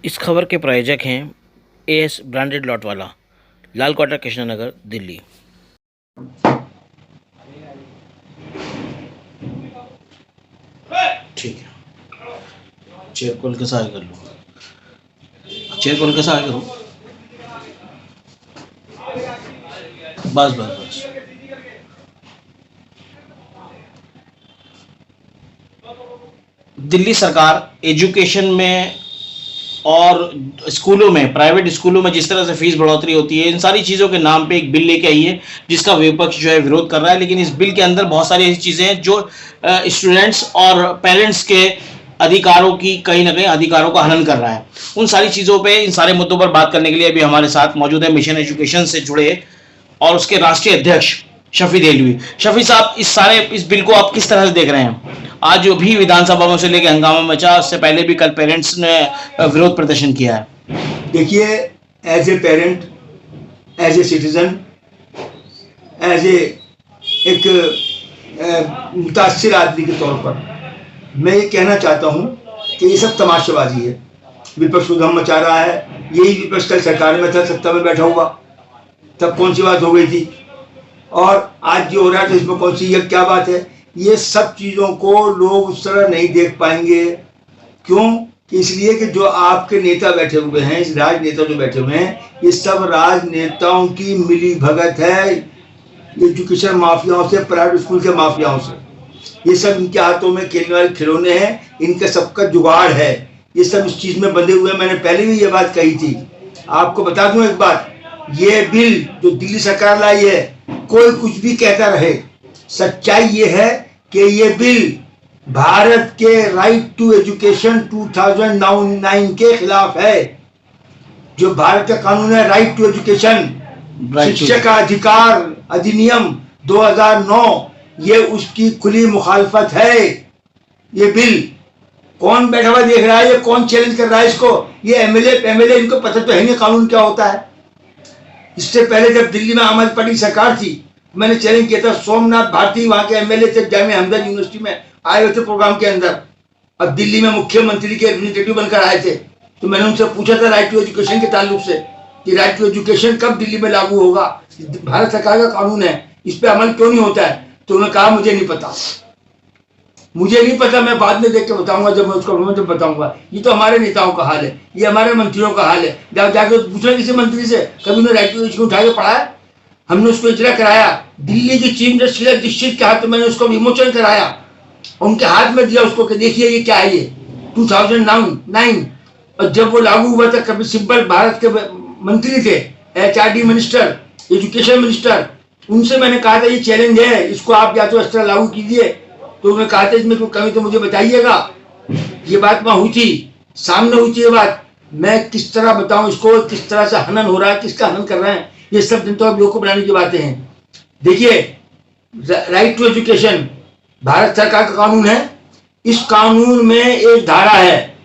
इस खबर के प्रायोजक हैं एएस ब्रांडेड लॉट वाला, लाल क्वार्टर, कृष्णनगर, दिल्ली। ठीक है, चेयर को हल्का सा आगे कर लो, चेयर को हल्का सा आगे करो, बस बस बस। दिल्ली सरकार एजुकेशन में और स्कूलों में, प्राइवेट स्कूलों में जिस तरह से फीस बढ़ोतरी होती है, इन सारी चीज़ों के नाम पे एक बिल लेके आई है जिसका विपक्ष जो है विरोध कर रहा है। लेकिन इस बिल के अंदर बहुत सारी ऐसी चीज़ें हैं जो स्टूडेंट्स और पेरेंट्स के अधिकारों की, कहीं ना कहीं अधिकारों का हनन कर रहा है। उन सारी चीज़ों पे, इन सारे मुद्दों पर बात करने के लिए अभी हमारे साथ मौजूद है मिशन एजुकेशन से जुड़े और उसके राष्ट्रीय अध्यक्ष शफी देलवी। शफी साहब, इस बिल को आप किस तरह से देख रहे हैं? आज जो भी विधानसभा में से लेकर हंगामा मचा, उससे पहले भी कल पेरेंट्स ने विरोध प्रदर्शन किया है। देखिए, as a parent, as a citizen, as एक मुतासिर आदमी के तौर पर मैं ये कहना चाहता हूँ कि ये सब तमाशाबाजी है। विपक्ष उधम मचा रहा है। यही विपक्ष कल सरकार में था, सत्ता में बैठा हुआ, तब कौन सी बात हो गई थी, और आज जो हो रहा है इसमें कौन सी ये क्या बात है? ये सब चीज़ों को लोग उस तरह नहीं देख पाएंगे। क्यों? इसलिए कि जो आपके नेता बैठे हुए हैं, इस राजनेता जो बैठे हुए हैं, ये सब राजनेताओं की मिली भगत है एजुकेशन माफियाओं से, प्राइवेट स्कूल के माफियाओं से। ये सब इनके हाथों में खेलने वाले खिलौने हैं, इनका सबका जुगाड़ है। ये सब इस चीज़ में बंधे हुए हैं। मैंने पहले भी ये बात कही थी। आपको बता दूं एक बात, ये बिल जो दिल्ली सरकार लाई है, कोई कुछ भी कहता रहे, सच्चाई ये है कि ये बिल भारत के राइट टू एजुकेशन 2009 के खिलाफ है। जो भारत का कानून है राइट टू एजुकेशन, शिक्षा का अधिकार अधिनियम 2009, ये उसकी खुली मुखालफत है। ये बिल कौन बैठा हुआ देख रहा है? ये कौन चैलेंज कर रहा है इसको? ये एमएलए, इनको पता तो है नहीं कानून क्या होता है। इससे पहले जब दिल्ली में आम आदमी पार्टी सरकार थी, मैंने चैलेंज किया था। सोमनाथ भारती वहां के एमएलए थे, जामिया हमजा यूनिवर्सिटी में आए हुए थे प्रोग्राम के अंदर, अब दिल्ली में मुख्यमंत्री के रिप्रेजेंटेटिव बनकर आए थे। तो मैंने उनसे पूछा था राइट टू एजुकेशन के ताल्लुक से कि राइट टू एजुकेशन कब दिल्ली में लागू होगा, भारत सरकार का कानून है, इस पर अमल क्यों नहीं होता है? तो उन्होंने कहा मुझे नहीं पता, मुझे नहीं पता, मैं बाद में देख के बताऊंगा, जब मैं उसको जब बताऊंगा। ये तो हमारे नेताओं का हाल है, ये हमारे मंत्रियों का हाल है। जाके पूछना किसी मंत्री से, कभी उन्होंने राइट टू एजुकेशन उठा के पढ़ा है? हमने उसको इजरा कराया, दिल्ली की चीफ मिनिस्टर शीला दीक्षित के हाथ में मैंने उसको विमोचन कराया, उनके हाथ में दिया उसको कि देखिए ये क्या है, ये 2009। और जब वो लागू हुआ था, कभी सिंपल भारत के मंत्री थे, एचआरडी मिनिस्टर, एजुकेशन मिनिस्टर, उनसे मैंने कहा था ये चैलेंज है, इसको आप या तो इस तरह लागू कीजिए। तो उन्होंने कहा था इसमें कोई कमी तो मुझे बताइएगा। ये बात वहां हुई थी, सामने हुई थी ये बात। मैं किस तरह बताऊं इसको, किस तरह से हनन हो रहा है, किसका हनन कर रहे हैं, ये सब जनता को बेवकूफ बनाने की बातें हैं। देखिए, राइट टू एजुकेशन भारत सरकार का कानून है। इस कानून में एक धारा है,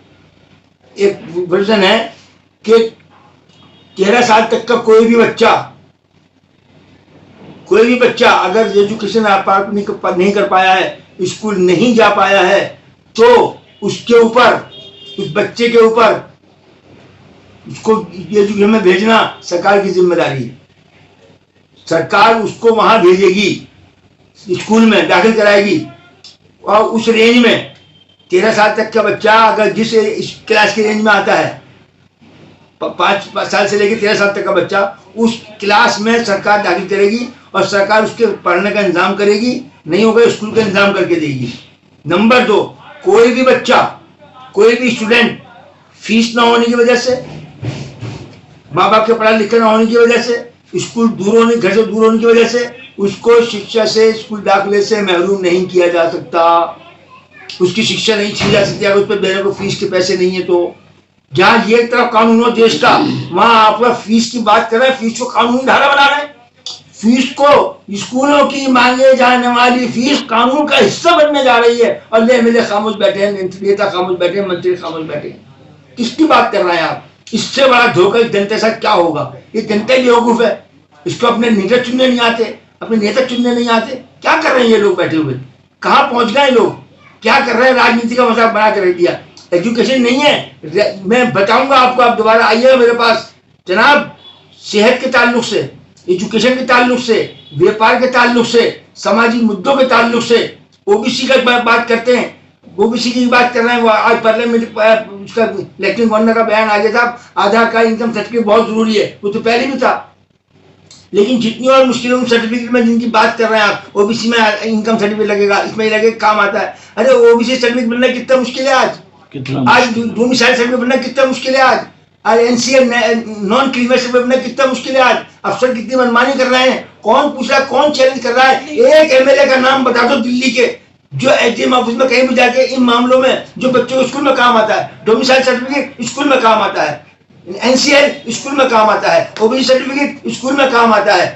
एक वर्जन है कि 13 साल तक का कोई भी बच्चा अगर एजुकेशन नहीं कर पाया है, स्कूल नहीं जा पाया है, तो उसके ऊपर, उस बच्चे के ऊपर उसको एजुकेशन में भेजना सरकार की जिम्मेदारी है। सरकार उसको वहां भेजेगी, स्कूल में दाखिल कराएगी, और उस रेंज में 13 साल तक का बच्चा अगर जिस क्लास की रेंज में आता है, 5 साल से लेकर 13 साल तक का बच्चा, उस क्लास में सरकार दाखिल करेगी और सरकार उसके पढ़ने का इंतजाम करेगी। नहीं होगा स्कूल का इंतजाम करके देगी। नंबर 2, कोई भी बच्चा, कोई भी स्टूडेंट फीस ना होने की वजह से, माँ बाप के पढ़ा लिखा ना होने की वजह से, स्कूल दूर होने, घर से दूर होने की वजह से उसको शिक्षा से, स्कूल दाखिले से महरूम नहीं किया जा सकता। उसकी शिक्षा नहीं छीनी जा सकती अगर उस पर देने को फीस के पैसे नहीं है। तो जहां ये तरफ कानून हो देश का, वहां आप फीस की बात कर रहे हैं, फीस को कानूनी धारा बना रहे हैं। फीस को, स्कूलों की मांगे जाने वाली फीस कानून का हिस्सा बनने जा रही है, और एमएलए खामोश बैठे हैं, नेता खामोश बैठे हैं, मंत्री खामोश बैठे हैं। किसकी बात कर रहे हैं आप? इससे बड़ा धोखा जनता के साथ क्या होगा? ये जनता बेवकूफ है, इसको अपने नेता चुनने नहीं आते, क्या कर रहे हैं ये लोग बैठे हुए? कहाँ पहुंच गए लोग? क्या कर रहे हैं? राजनीति का मजाक बना कर रख दिया। एजुकेशन नहीं है। मैं बताऊंगा आपको, आप दोबारा आइएगा मेरे पास जनाब। सेहत के ताल्लुक से, एजुकेशन के ताल्लुक से, व्यापार के ताल्लुक से, सामाजिक मुद्दों के ताल्लुक से ओबीसी का बात करते हैं। ओबीसी की बात कर रहे हैं। वो आज पार्लियामेंट उसका लेफ्टिनेंट गवर्नर का बयान आ गया था, आधार कार्ड इनकम सर्टिफिकेट बहुत जरूरी है। वो तो पहले भी था, लेकिन जितनी और मुश्किलों सर्टिफिकेट में जिनकी बात कर रहे हैं आप, ओबीसी में इनकम सर्टिफिकेट लगेगा, इसमें लगेगा, काम आता है। अरे ओबीसी सर्टिफिकेट बनना कितना मुश्किल है आज। आज डोमिसाइल सर्टिफिकेट बनना कितना मुश्किल है आज एनसीएल नॉन क्रीमिनल सर्टिफिकेट बनना कितना मुश्किल है आज। अफसर कितनी मनमानी कर रहे हैं। कौन पूछ रहा है, कौन चैलेंज कर रहा है? एक एमएलए का नाम बता दो दिल्ली के, जो एचडीएम ऑफिस में कहीं भी जाके इन मामलों में जो बच्चों को स्कूल में काम आता है, डोमिसाइल सर्टिफिकेट स्कूल में काम आता है, एनसीएल स्कूल में काम आता है, ओबीसी सर्टिफिकेट स्कूल में काम आता है,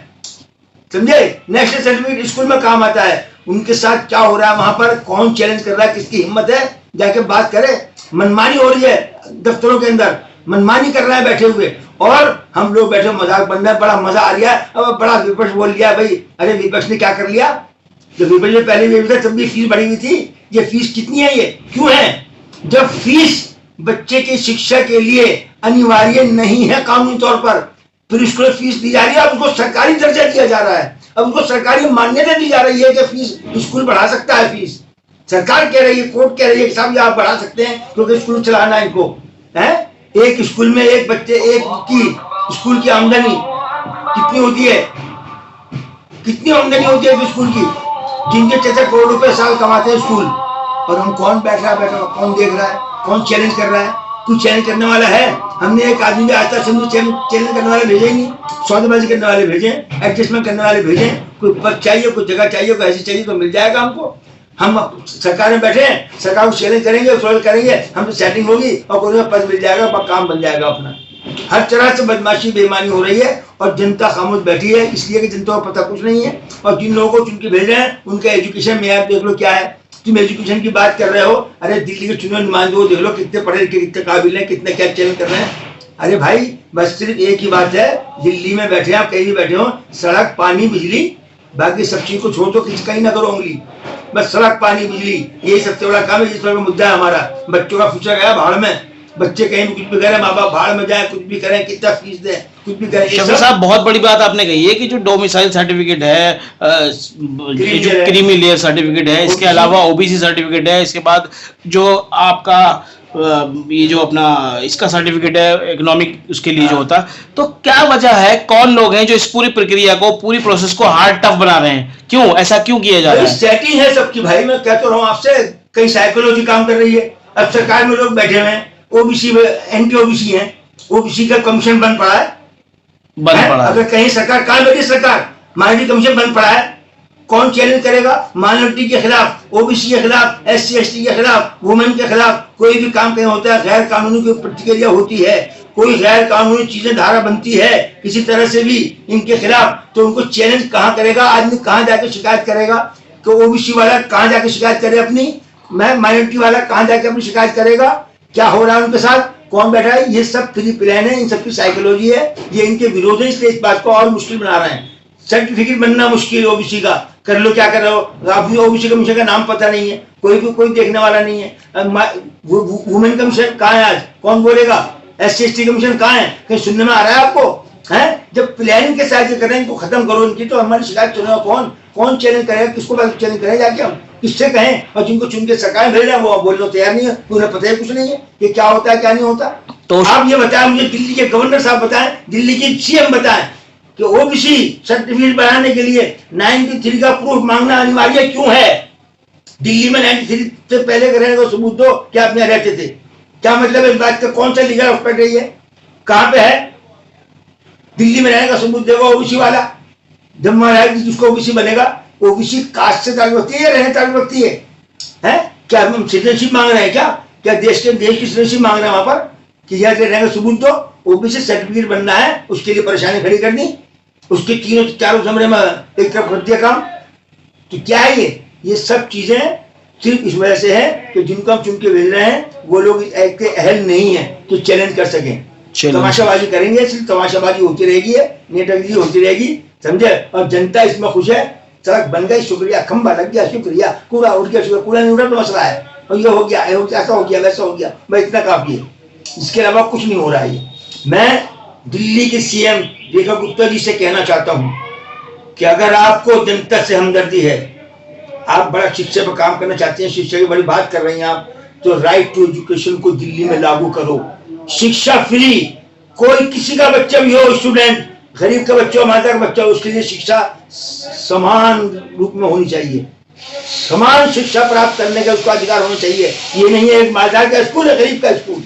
समझे, नेशनल सर्टिफिकेट स्कूल में काम आता है। उनके साथ क्या हो रहा है वहां पर, कौन चैलेंज कर रहा है, किसकी हिम्मत है जाके बात करे। मनमानी हो रही है दफ्तरों के अंदर, मनमानी कर रहे हैं बैठे हुए, और हम लोग बैठे मजाक बन रहे हैं। बड़ा मजा आ रहा है। अब बड़ा विपक्ष बोल लिया भाई। अरे विपक्ष ने क्या कर लिया? जब विपक्ष में पहले भी था तब भी फीस बढ़ी हुई थी। ये फीस कितनी है, ये क्यों है? जब फीस बच्चे की शिक्षा के लिए अनिवार्य नहीं है कानूनी तौर पर, फिर उसको फीस दी जा रही है। अब उसको सरकारी दर्जा दिया जा रहा है, अब उसको सरकारी मान्यता दी जा रही है कि फीस स्कूल बढ़ा सकता है। फीस सरकार कह रही है, कोर्ट कह रही है कि साहब आप बढ़ा सकते हैं क्योंकि स्कूल चलाना है इनको है। एक स्कूल में एक बच्चे एक की स्कूल की आमदनी कितनी होती है? कितनी आमदनी होती है स्कूल की? जिनके 6 करोड़ रुपए साल कमाते हैं स्कूल, और हम कौन बैठा कौन देख रहा है, कौन चैलेंज कर रहा है? कुछ चैलेंज करने वाला है? हमने एक आदमी भी आज तक चैलेंज करने वाले भेजे ही नहीं। सौदेबाजी करने वाले भेजे, एडजस्टमेंट करने वाले भेजे। कोई पद चाहिए, कोई जगह चाहिए, कोई ऐसी चाहिए तो मिल जाएगा हमको। हम सरकार में बैठे हैं, सरकार को चैलेंज करेंगे, करेंगे, हम तो सेटिंग होगी और कोई पद मिल जाएगा, काम बन जाएगा अपना। हर तरह से बदमाशी बेईमानी हो रही है और जनता खामोश बैठी है, इसलिए कि जनता को पता कुछ नहीं है। और जिन लोगों को चुन के भेज रहे हैं उनका एजुकेशन में आप देख लो क्या है। तुम एजुकेशन की बात कर रहे हो, अरे दिल्ली के चुने नुमाइंदों देख लो कितने पढ़े लिखे, कितने काबिल हैं, कितने क्या चैलेंज कर रहे हैं। अरे भाई बस सिर्फ एक ही बात है, दिल्ली में बैठे आप कहीं भी बैठे हो, सड़क पानी बिजली, बाकी सब चीज को छोड़ दो, कहीं ना करो उंगली। बस सड़क पानी बिजली यही सबसे बड़ा काम है, जिस पर मुद्दा है हमारा। बच्चों का फ्यूचर गया भाड़ में, बच्चे कहीं भी कुछ भी करें, माँ बाप भाड़ में जाए, कुछ भी करें, कितना फीस दे, कुछ भी करें। शफी साहब बहुत बड़ी बात आपने कही है कि जो डोमिसाइल सर्टिफिकेट है, जो क्रीमी लेयर सर्टिफिकेट है, इसके अलावा ओबीसी सर्टिफिकेट है, इसके बाद जो आपका ये जो अपना इसका सर्टिफिकेट है इकोनॉमिक, उसके लिए जो होता है, तो क्या वजह है, कौन लोग हैं जो इस पूरी प्रक्रिया को, पूरी प्रोसेस को हार्ड टफ बना रहे हैं? क्यों ऐसा क्यों किया जा रहा है? सेटिंग है सबकी भाई। मैं कहता रहा हूँ आपसे, कई साइकोलॉजी काम कर रही है। अब सरकार में लोग बैठे हुए हैं, ओबीसी में एंटी ओबीसी है, ओबीसी का कमीशन बंद पड़ा है, अगर कहीं सरकार कहाँ बैठी, सरकार माइनॉरिटी कमीशन बंद पड़ा है, कौन चैलेंज करेगा? माइनॉरिटी के खिलाफ, ओबीसी के खिलाफ, एससी एसटी के खिलाफ, वुमेन के खिलाफ कोई भी काम कहीं होता है, गैर कानूनी कोई प्रतिक्रिया होती है, कोई गैर कानूनी चीजें धारा बनती है किसी तरह से भी इनके खिलाफ, तो उनको चैलेंज कहाँ करेगा? आदमी कहाँ जाके शिकायत करेगा? तो ओबीसी वाला कहाँ जाके शिकायत करे अपनी, माइनॉरिटी वाला कहाँ जाके अपनी शिकायत करेगा? क्या हो रहा है उनके साथ, कौन बैठा है? ये सब फ्री प्लान है, इन सबकी साइकोलॉजी है, ये इनके विरोध है, इसलिए इस बात को और मुश्किल बना रहे हैं। सर्टिफिकेट बनना मुश्किल ओबीसी का, कर लो क्या कर रहे हो? आपको ओबीसी कमीशन का नाम पता नहीं है, कोई देखने वाला नहीं है। वुमेन कमीशन कहाँ है आज, कौन बोलेगा? एससी एसटी कमीशन कहाँ है, कहीं सुनने में आ रहा है आपको? है जब प्लानिंग के साथ कर रहे हैं, इनको खत्म करो इनकी, तो हमारी शिकायत सुनेगा कौन चैलेंज करेगा? किसको चैलेंज करें जाके हम, किससे कहें? और जिनको चुन के सरकार भेज रहे हैं वो बोलने तैयार नहीं है, उन्हें पता ही कुछ नहीं है कि क्या होता है क्या नहीं होता। तो आप ये बताएं मुझे, दिल्ली के गवर्नर साहब बताएं, दिल्ली के सीएम बताएं कि ओबीसी सर्टिफिकेट बनाने के लिए 93 का प्रूफ मांगना अनिवार्य क्यों है? दिल्ली में 93 से पहले रहने का सबूत दो, क्या आप यहाँ रहते थे? क्या मतलब है इस बात का? कौन सा लीगल एस्पेक्ट है ये? कहाँ पे है? दिल्ली में रहने का सबूत देगा ओबीसी वाला, जब महाराज जिसको ओबीसी बनेगा। ओबीसी कास्ट से ताल्लुक रखती है या रहने ताल्लुक रखती है? क्या हम सिटीजनशिप मांग रहे हैं? क्या देश की सिटीजनशिप मांग रहे हैं वहां पर कि यहाँ रहने का सबूत दो? ओबीसी सर्टिफिकेट बनना है, उसके लिए परेशानी खड़ी कर दी, उसके 3-4 कमरे में एक तरफ कर दिया काम। तो क्या है ये सब चीजें सिर्फ इस वजह से है कि जिनको हम चुन के भेज रहे हैं वो लोग इतने अहल नहीं है कि चैलेंज कर सकें। तमाशाबाजी करेंगे, सिर्फ तमाशाबाजी होती रहेगी, नेटगिरी होती रहेगी, समझे? और जनता इसमें खुश है, सड़क बन गई, शुक्रिया, खंबा लग गया, शुक्रिया, कूड़ा उठ गया, शुक्रिया, कूड़ा नहीं उठा तो मसला है। और ये हो गया, ऐसा हो गया, वैसा हो गया, मैं इतना काफी है, इसके अलावा कुछ नहीं हो रहा है। मैं दिल्ली के सीएम रेखा गुप्ता जी से कहना चाहता हूं कि अगर आपको जनता से हमदर्दी है, आप बड़ा शिक्षा पर काम करना चाहते हैं, शिक्षा की बड़ी बात कर रही हैं आप, तो राइट टू एजुकेशन को दिल्ली में लागू करो। शिक्षा फ्री, कोई किसी का बच्चा भी हो, स्टूडेंट, गरीब का बच्चा हो, माता का बच्चा हो, उसके लिए शिक्षा समान रूप में होनी चाहिए। समान शिक्षा प्राप्त करने का उसका अधिकार होना चाहिए। ये नहीं है एक मालदार का स्कूल है, गरीब का स्कूल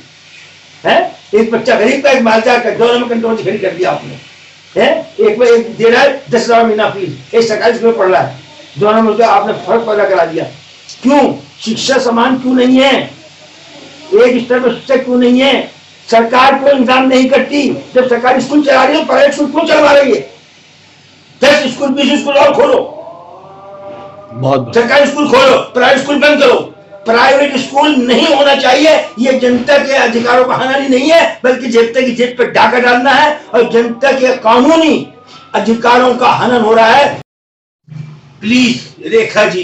है, एक बच्चा गरीब का, एक मालदार का, दोनों में कंट्रोल खड़ी कर दिया आपने है। एक दे रहा है 10,000 महीना फीस, एक सरकारी स्कूल में पढ़ रहा है, दोनों में आपने फर्क पैदा करा दिया। क्यों? शिक्षा समान क्यों नहीं है? एक स्तर पर शिक्षा क्यों नहीं है? सरकार कोई इंतजाम नहीं करती। जब सरकारी स्कूल चला रही है, प्राइवेट स्कूल क्यों चलवा रही है? 10 स्कूल 20 स्कूल और खोलो, बहुत सरकारी स्कूल खोलो, प्राइवेट स्कूल बंद करो। प्राइवेट स्कूल नहीं होना चाहिए। ये जनता के अधिकारों का हनन नहीं है, बल्कि जनता की जेब पर डाका डालना है और जनता के कानूनी अधिकारों का हनन हो रहा है। प्लीज रेखा जी,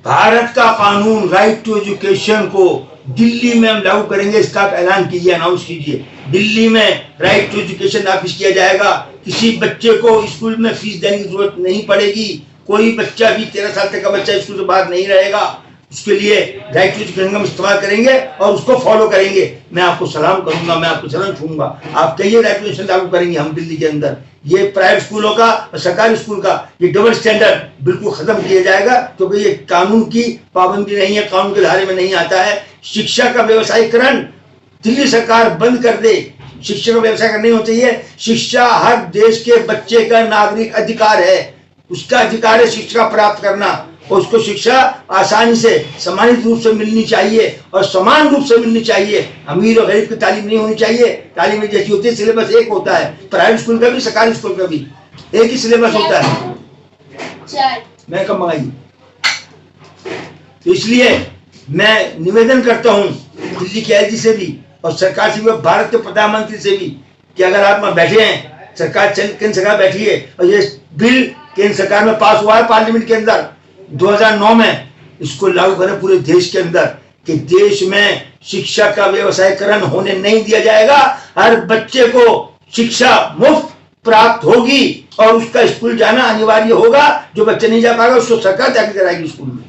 भारत का कानून राइट टू एजुकेशन को दिल्ली में हम लागू करेंगे, इसका आप ऐलान कीजिए, अनाउंस कीजिए। दिल्ली में राइट टू एजुकेशन ऑफिस किया जाएगा। किसी बच्चे को स्कूल में फीस देने की जरूरत नहीं पड़ेगी। कोई बच्चा भी 13 साल तक का बच्चा स्कूल से बाहर नहीं रहेगा। उसके लिए राइट टू एजुकेशन हम इस्तेमाल करेंगे और उसको फॉलो करेंगे। मैं आपको सलाम करूंगा, मैं आपको चरण छूंगा। आप कहिए राइट टू एजुकेशन लागू करेंगे हम दिल्ली के अंदर। ये प्राइवेट स्कूलों का और सरकारी स्कूल का ये डबल स्टैंडर्ड बिल्कुल खत्म किया जाएगा, क्योंकि ये कानून की पाबंदी नहीं है, कानून के धारे में नहीं आता है। शिक्षा का व्यवसायीकरण दिल्ली सरकार बंद कर दे। शिक्षा का व्यवसाय नहीं होना चाहिए। शिक्षा हर देश के बच्चे का नागरिक अधिकार है। उसका अधिकार है शिक्षा प्राप्त करना, और उसको शिक्षा आसानी से सम्मानित रूप से मिलनी चाहिए और समान रूप से मिलनी चाहिए। अमीर और गरीब की तालीम नहीं होनी चाहिए। तालीम एक जैसी होती है, सिलेबस एक होता है। प्राइवेट स्कूल का भी, सरकारी स्कूल का भी एक ही सिलेबस होता है। मैं कब मंगाई? इसलिए मैं निवेदन करता हूं दिल्ली के आईजी से भी और सरकार से भी, भारत के प्रधानमंत्री से भी, कि अगर आप में बैठे हैं, सरकार केंद्र सरकार बैठी है और ये बिल केंद्र सरकार में पास हुआ है पार्लियामेंट के अंदर 2009 में, इसको लागू करें पूरे देश के अंदर कि देश में शिक्षा का व्यवसायीकरण होने नहीं दिया जाएगा। हर बच्चे को शिक्षा मुफ्त प्राप्त होगी और उसका स्कूल जाना अनिवार्य होगा। जो बच्चे नहीं जा पाएगा उसको सरकार जाके कराएगी स्कूल में।